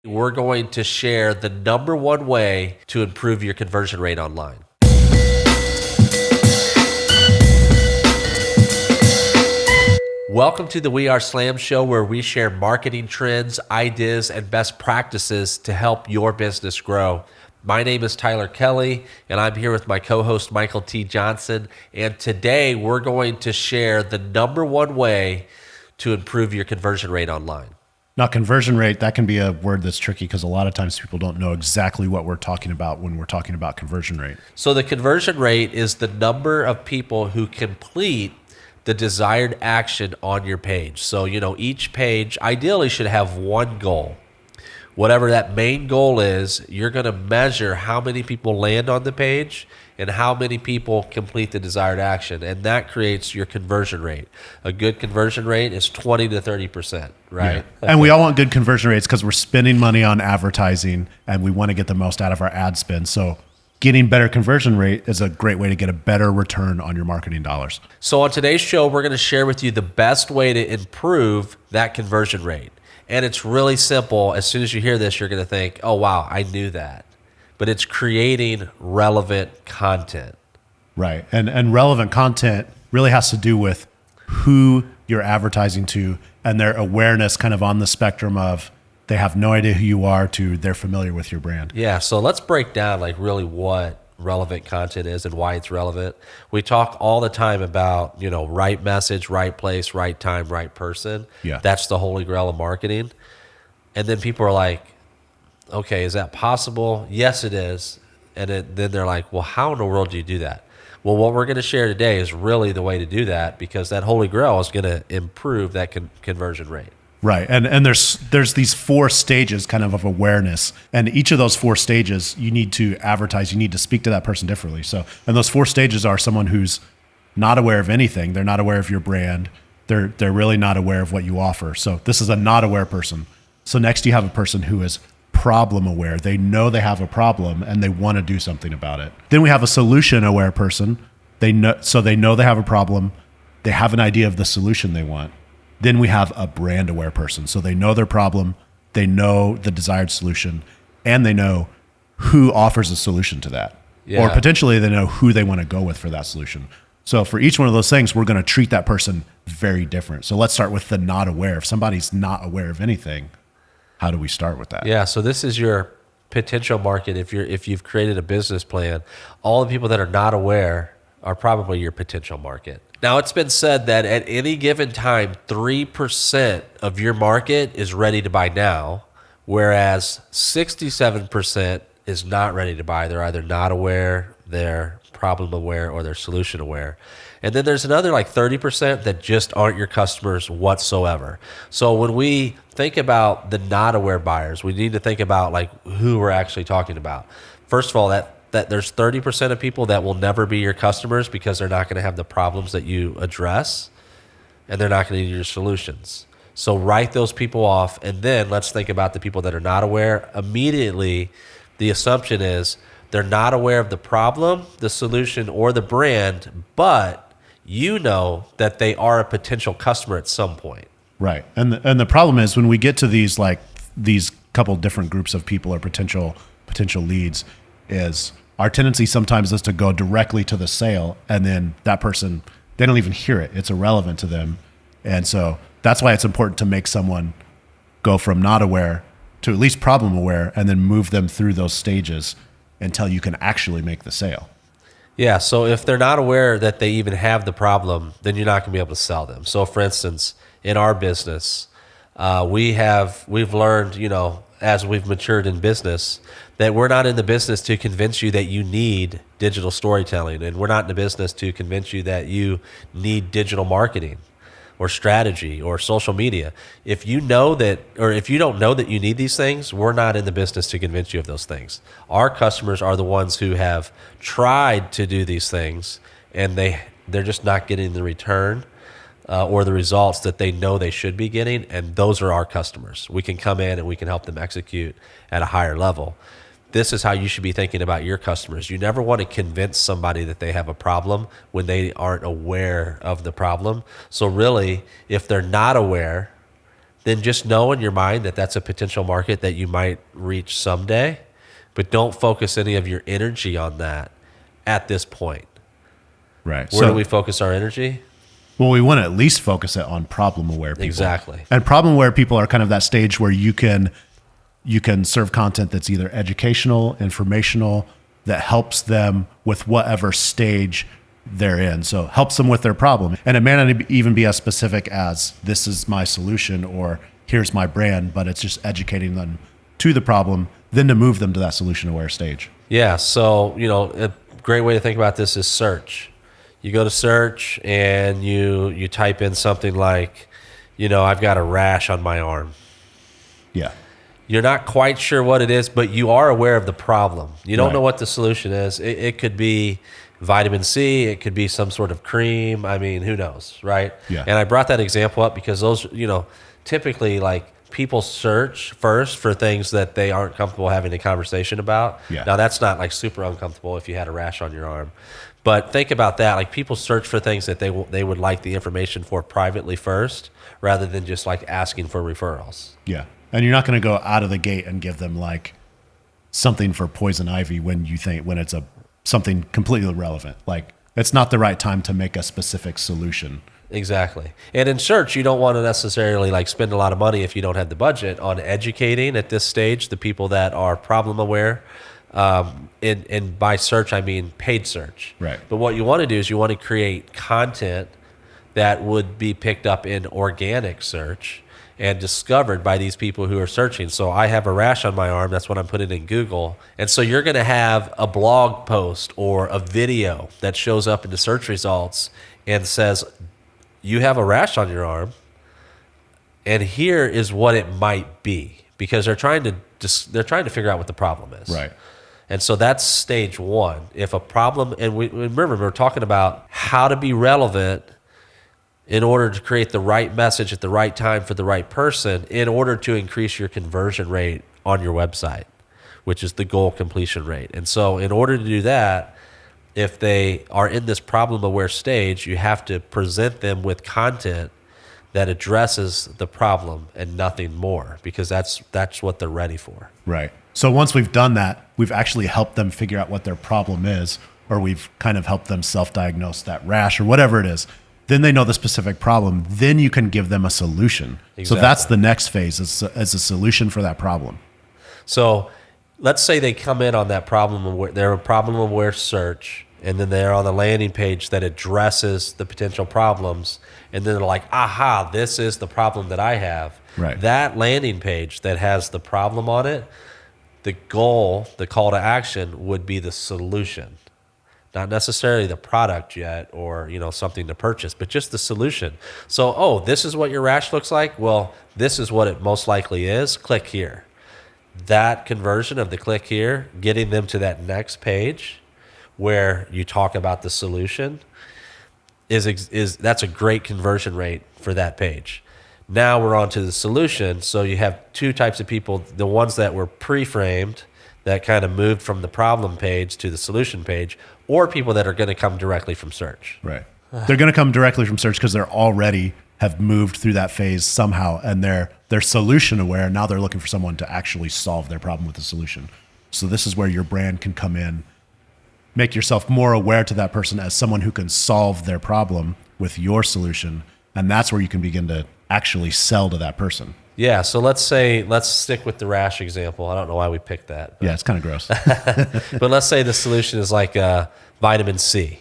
We're going to share the number one way to improve your conversion rate online. Welcome to the We Are Slam Show, where we share marketing trends, ideas, and best practices to help your business grow. My name is Tyler Kelly, and I'm here with my co-host Michael T. Johnson. And today we're going to share the number one way to improve your conversion rate online. Now, conversion rate, that can be a word that's tricky because a lot of times people don't know exactly what we're talking about when we're talking about conversion rate. So the conversion rate is the number of people who complete the desired action on your page. So, each page ideally should have one goal. Whatever that main goal is, you're going to measure how many people land on the page and how many people complete the desired action. And that creates your conversion rate. A good conversion rate is 20 to 30%, right? Yeah. And we all want good conversion rates because we're spending money on advertising and we want to get the most out of our ad spend. So getting better conversion rate is a great way to get a better return on your marketing dollars. So on today's show, we're going to share with you the best way to improve that conversion rate. And it's really simple. As soon as you hear this, you're going to think, oh, wow, I knew that. But it's creating relevant content. Right. And relevant content really has to do with who you're advertising to and their awareness kind of on the spectrum of they have no idea who you are to they're familiar with your brand. Yeah. So let's break down really what relevant content is and why it's relevant. We talk all the time about, right message, right place, right time, right person. Yeah. That's the holy grail of marketing. And then people are like, okay, is that possible? Yes, it is. And then they're like, well, how in the world do you do that? Well, what we're going to share today is really the way to do that because that holy grail is going to improve that conversion rate. Right. And there's these 4 stages kind of awareness. And each of those 4 stages, you need to advertise, you need to speak to that person differently. So, and those 4 stages are someone who's not aware of anything. They're not aware of your brand. They're really not aware of what you offer. So this is a not aware person. So next you have a person who is problem aware. They know they have a problem and they want to do something about it. Then we have a solution aware person. They know they have a problem. They have an idea of the solution they want. Then we have a brand aware person. So they know their problem, they know the desired solution, and they know who offers a solution to that. Yeah. Or potentially they know who they want to go with for that solution. So for each one of those things, we're going to treat that person very different. So let's start with the not aware. If somebody's not aware of anything, how do we start with that? Yeah, so this is your potential market. If you've created a business plan, all the people that are not aware are probably your potential market. Now, it's been said that at any given time, 3% of your market is ready to buy now, whereas 67% is not ready to buy. They're either not aware, they're problem aware, or they're solution aware. And then there's another 30% that just aren't your customers whatsoever. So when we think about the not aware buyers, we need to think about who we're actually talking about. First of all, that there's 30% of people that will never be your customers because they're not going to have the problems that you address and they're not going to need your solutions. So write those people off, and then let's think about the people that are not aware. Immediately, the assumption is they're not aware of the problem, the solution, or the brand, but you know that they are a potential customer at some point. Right. And the problem is when we get to these couple different groups of people or potential leads, is our tendency sometimes is to go directly to the sale, and then that person, they don't even hear it. It's irrelevant to them. And so that's why it's important to make someone go from not aware to at least problem aware and then move them through those stages until you can actually make the sale. Yeah, so if they're not aware that they even have the problem, then you're not going to be able to sell them. So for instance, in our business, we've learned, as we've matured in business, that we're not in the business to convince you that you need digital storytelling, and we're not in the business to convince you that you need digital marketing or strategy or social media. If you know that, or if you don't know that you need these things, we're not in the business to convince you of those things. Our customers are the ones who have tried to do these things and they're just not getting the return or the results that they know they should be getting, and those are our customers. We can come in and we can help them execute at a higher level. This is how you should be thinking about your customers. You never want to convince somebody that they have a problem when they aren't aware of the problem. So really, if they're not aware, then just know in your mind that that's a potential market that you might reach someday, but don't focus any of your energy on that at this point. Right. Where do we focus our energy? Well, we want to at least focus it on problem-aware people. Exactly. And problem-aware people are kind of that stage where you can serve content that's either educational, informational, that helps them with whatever stage they're in. So helps them with their problem. And it may not even be as specific as this is my solution or here's my brand, but it's just educating them to the problem, then to move them to that solution-aware stage. Yeah. So, a great way to think about this is search. You go to search and you type in something like, I've got a rash on my arm. Yeah. You're not quite sure what it is, but you are aware of the problem. You don't Right. know what the solution is. It could be vitamin C. It could be some sort of cream. I mean, who knows, right? Yeah. And I brought that example up because those, typically like people search first for things that they aren't comfortable having a conversation about. Yeah. Now, that's not like super uncomfortable if you had a rash on your arm. But think about that. Like people search for things that they would like the information for privately first rather than just like asking for referrals. Yeah. And you're not going to go out of the gate and give them like something for poison ivy when it's something completely irrelevant. Like it's not the right time to make a specific solution. Exactly. And in search, you don't want to necessarily like spend a lot of money if you don't have the budget on educating at this stage the people that are problem aware. And by search, I mean paid search. Right. But what you want to do is you want to create content that would be picked up in organic search and discovered by these people who are searching. So I have a rash on my arm. That's what I'm putting in Google. And so you're going to have a blog post or a video that shows up in the search results and says, you have a rash on your arm, and here is what it might be, because they're trying to figure out what the problem is. Right. And so that's stage one. If a problem, and remember, we're talking about how to be relevant in order to create the right message at the right time for the right person in order to increase your conversion rate on your website, which is the goal completion rate. And so in order to do that, if they are in this problem-aware stage, you have to present them with content that addresses the problem and nothing more, because that's what they're ready for. Right. So once we've done that, we've actually helped them figure out what their problem is, or we've kind of helped them self-diagnose that rash or whatever it is. Then they know the specific problem. Then you can give them a solution. Exactly. So that's the next phase is a solution for that problem. So let's say they come in on that problem, they're a problem-aware search, and then they're on the landing page that addresses the potential problems, and then they're like, aha, this is the problem that I have. Right. That landing page that has the problem on it, the goal, the call to action would be the solution. Not necessarily the product yet or something to purchase, but just the solution. So, this is what your rash looks like? Well, this is what it most likely is. Click here. That conversion of the click here, getting them to that next page where you talk about the solution that's a great conversion rate for that page. Now we're on to the solution. So you have two types of people, the ones that were pre-framed that kind of moved from the problem page to the solution page, or people that are going to come directly from search. Right. They're going to come directly from search because they're already have moved through that phase somehow, and they're solution aware. Now they're looking for someone to actually solve their problem with the solution. So this is where your brand can come in, make yourself more aware to that person as someone who can solve their problem with your solution, and that's where you can begin to actually sell to that person. Yeah, so let's stick with the rash example. I don't know why we picked that. Yeah, it's kind of gross. But let's say the solution is like vitamin C.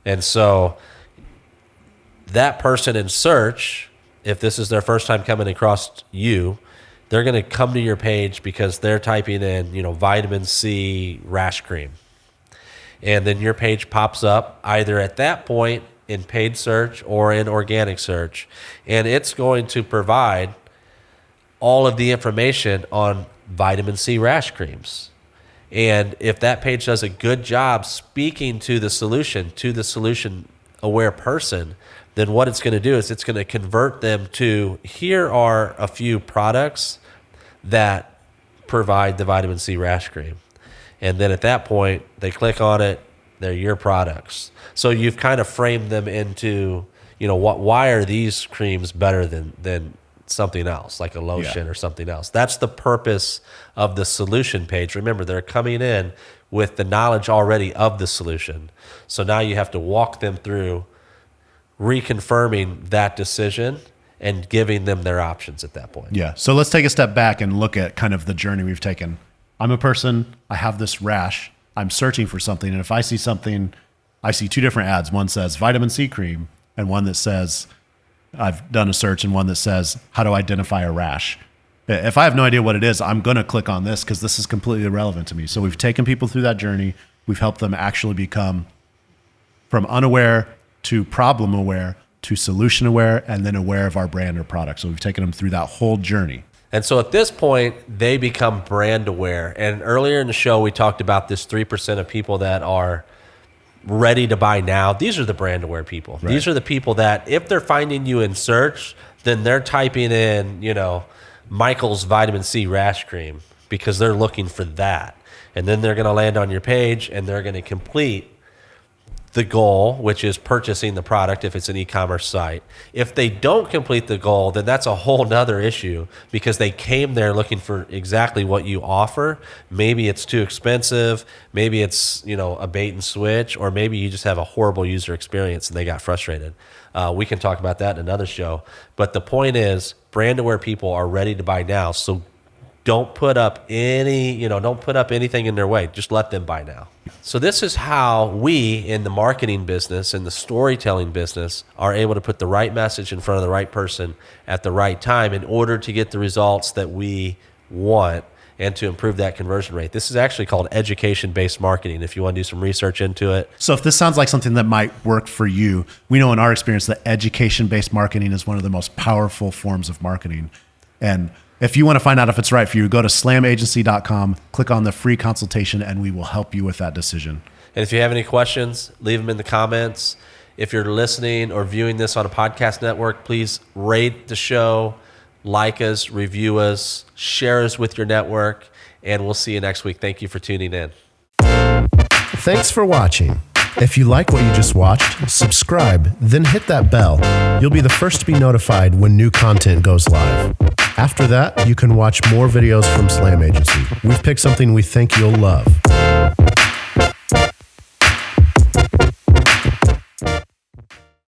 And so that person in search, if this is their first time coming across you, they're going to come to your page because they're typing in, vitamin C rash cream. And then your page pops up either at that point in paid search or in organic search. And it's going to provide all of the information on vitamin C rash creams. And if that page does a good job speaking to the solution aware person, then what it's going to do is it's going to convert them to, here are a few products that provide the vitamin C rash cream. And then at that point, they click on it, they're your products. So you've kind of framed them into, why are these creams better than something else, like a lotion or something else. That's the purpose of the solution page. Remember, they're coming in with the knowledge already of the solution. So now you have to walk them through reconfirming that decision and giving them their options at that point. Yeah. So let's take a step back and look at kind of the journey we've taken. I'm a person, I have this rash, I'm searching for something, and if I see something, I see two different ads. One says vitamin C cream, and one that says, I've done a search, and one that says, how to identify a rash. If I have no idea what it is, I'm going to click on this because this is completely irrelevant to me. So we've taken people through that journey. We've helped them actually become from unaware to problem aware to solution aware and then aware of our brand or product. So we've taken them through that whole journey. And so at this point, they become brand aware. And earlier in the show, we talked about this 3% of people that are ready to buy now. These are the brand aware people. Right. These are the people that if they're finding you in search, then they're typing in, Michael's vitamin C rash cream because they're looking for that. And then they're going to land on your page and they're going to complete the goal, which is purchasing the product if it's an e-commerce site. If they don't complete the goal, then that's a whole nother issue because they came there looking for exactly what you offer. Maybe it's too expensive. Maybe it's, a bait and switch, or maybe you just have a horrible user experience and they got frustrated. We can talk about that in another show. But the point is, brand aware people are ready to buy now. So don't put up anything in their way. Just let them buy now. So this is how we in the marketing business and the storytelling business are able to put the right message in front of the right person at the right time in order to get the results that we want and to improve that conversion rate. This is actually called education-based marketing if you want to do some research into it. So if this sounds like something that might work for you, we know in our experience that education-based marketing is one of the most powerful forms of marketing. And if you want to find out if it's right for you, go to slamagency.com, click on the free consultation, and we will help you with that decision. And if you have any questions, leave them in the comments. If you're listening or viewing this on a podcast network, please rate the show, like us, review us, share us with your network, and we'll see you next week. Thank you for tuning in. Thanks for watching. If you like what you just watched, subscribe, then hit that bell. You'll be the first to be notified when new content goes live. After that, you can watch more videos from Slam Agency. We've picked something we think you'll love.